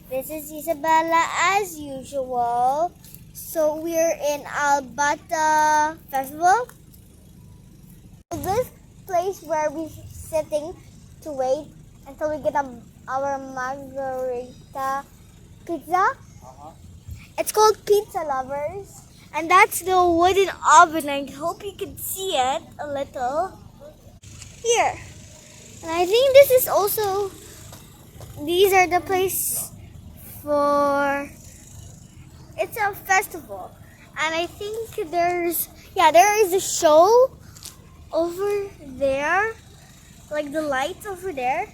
This is Isabella as usual. So we're in Batha Festival. This place where we're sitting to wait until we get our margarita pizza. It's called Pizza Lovers. And that's the wooden oven. I hope you can see it a little. Here. And I think this is also, these are the place for, it's a festival. And I think there is a show over there. Like the lights over there.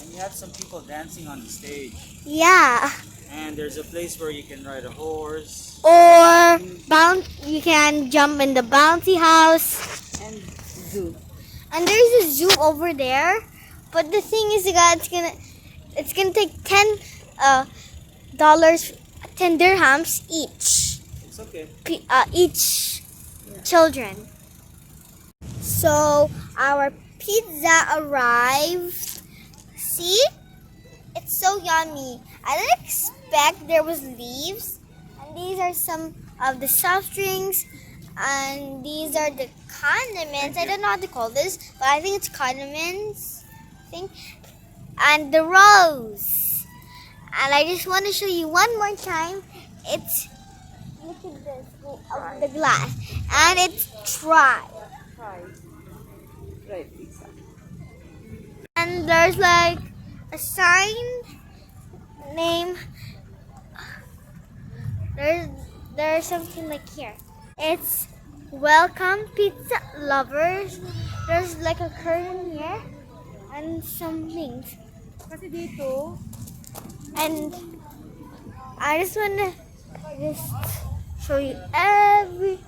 And you have some people dancing on the stage. Yeah. And there's a place where you can ride a horse. Or you can jump in the bouncy house. And zoo. And there's a zoo over there. But the thing is, guys, it's gonna take $10 dirhams each. It's okay. Each children. So our pizza arrived. See? It's so yummy. I didn't expect there was leaves. And these are some of the soft drinks. And these are the condiments. I don't know how to call this, but I think it's condiments. And the rose. And I just want to show you one more time. It's, look at this, the glass. And it's dry. Right, pizza. And there's like a sign name. There's something like here. It's welcome pizza lovers. There's like a curtain here and some things. Kasi dito. And I just wanna show you every